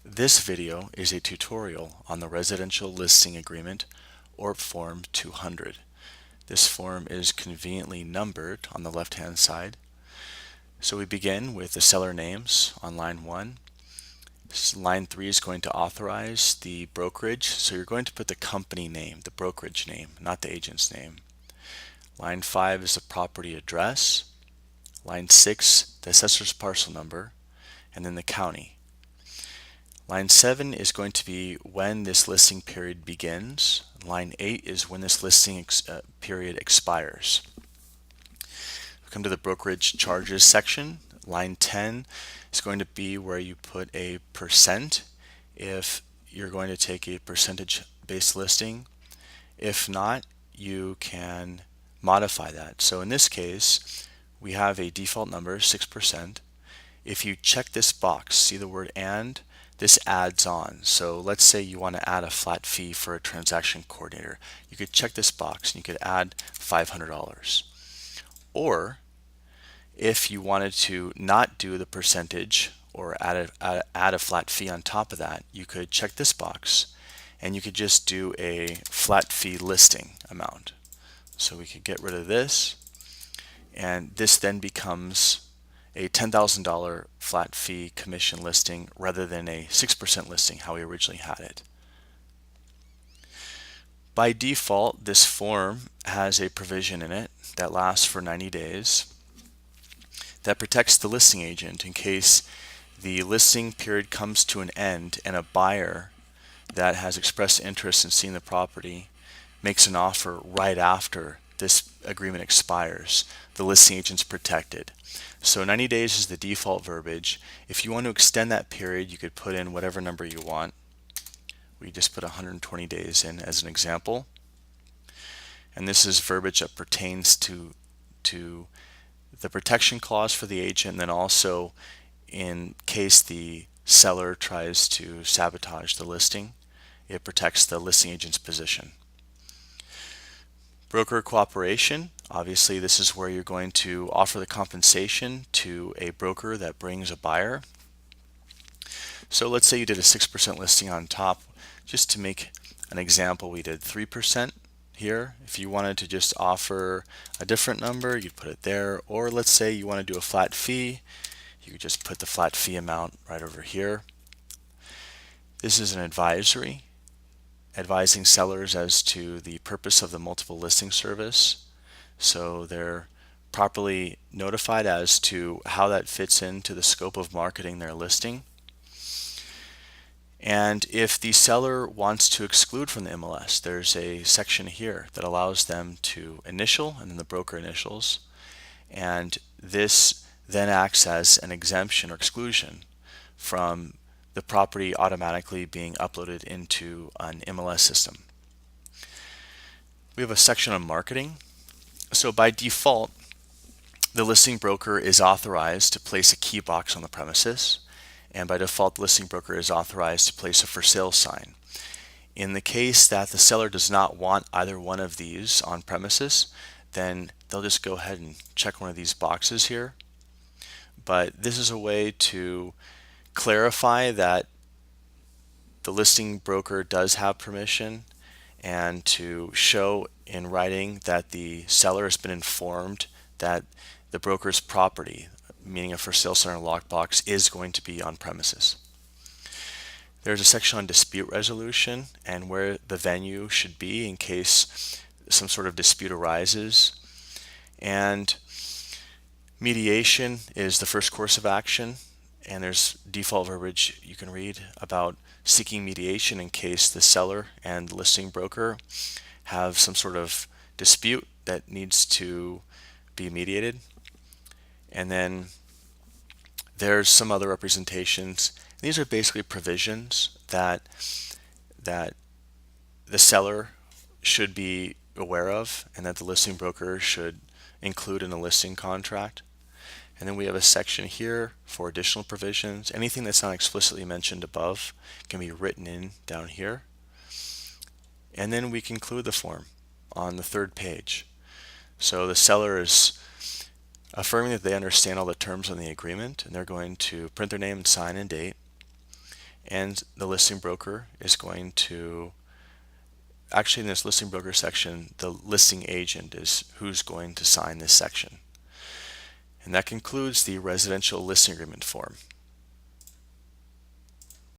This video is a tutorial on the Residential Listing Agreement, OORP Form 200. This form is conveniently numbered on the left-hand side. So we begin with the seller names on line 1. Line 3 is going to authorize the brokerage, so you're going to put the company name, the brokerage name, not the agent's name. Line 5 is the property address. Line 6, the assessor's parcel number, and then the county. Line 7 is going to be when this listing period begins. Line 8 is when this listing period expires. We come to the brokerage charges section. Line 10 is going to be where you put a percent if you're going to take a percentage-based listing. If not, you can modify that. So in this case, we have a default number, 6%. If you check this box, see the word "and," this adds on. So let's say you want to add a flat fee for a transaction coordinator. You could check this box and you could add $500. Or if you wanted to not do the percentage or add a flat fee on top of that, you could check this box and you could just do a flat fee listing amount. So we could get rid of this, and this then becomes a $10,000 flat fee commission listing rather than a 6% listing how we originally had it. By default, this form has a provision in it that lasts for 90 days that protects the listing agent in case the listing period comes to an end and a buyer that has expressed interest in seeing the property makes an offer right after this agreement expires. The listing agent's protected. So 90 days is the default verbiage. If you want to extend that period, you could put in whatever number you want. We just put 120 days in as an example. And this is verbiage that pertains to the protection clause for the agent, and then also in case the seller tries to sabotage the listing, it protects the listing agent's position. Broker cooperation, obviously this is where you're going to offer the compensation to a broker that brings a buyer. So let's say you did a 6% listing on top. Just to make an example, we did 3% here. If you wanted to just offer a different number, you'd put it there. Or let's say you want to do a flat fee, you could just put the flat fee amount right over here. This is an advisory, advising sellers as to the purpose of the multiple listing service. So they're properly notified as to how that fits into the scope of marketing their listing. And if the seller wants to exclude from the MLS, there's a section here that allows them to initial and then the broker initials. And this then acts as an exemption or exclusion from the property automatically being uploaded into an MLS system. We have a section on marketing. So by default, the listing broker is authorized to place a key box on the premises, and by default, the listing broker is authorized to place a for sale sign. In the case that the seller does not want either one of these on premises, then they'll just go ahead and check one of these boxes here. But this is a way to clarify that the listing broker does have permission and to show in writing that the seller has been informed that the broker's property, meaning a for sale sign or lockbox, is going to be on premises. There's a section on dispute resolution and where the venue should be in case some sort of dispute arises. And mediation is the first course of action, and there's default verbiage you can read about seeking mediation in case the seller and the listing broker have some sort of dispute that needs to be mediated. And then there's some other representations. These are basically provisions that the seller should be aware of and that the listing broker should include in a listing contract. And then we have a section here for additional provisions. Anything that's not explicitly mentioned above can be written in down here. And then we conclude the form on the third page. So the seller is affirming that they understand all the terms on the agreement, and they're going to print their name and sign and date. and the listing broker is going to, actually in this listing broker section, the listing agent is who's going to sign this section. And that concludes the residential listing agreement form.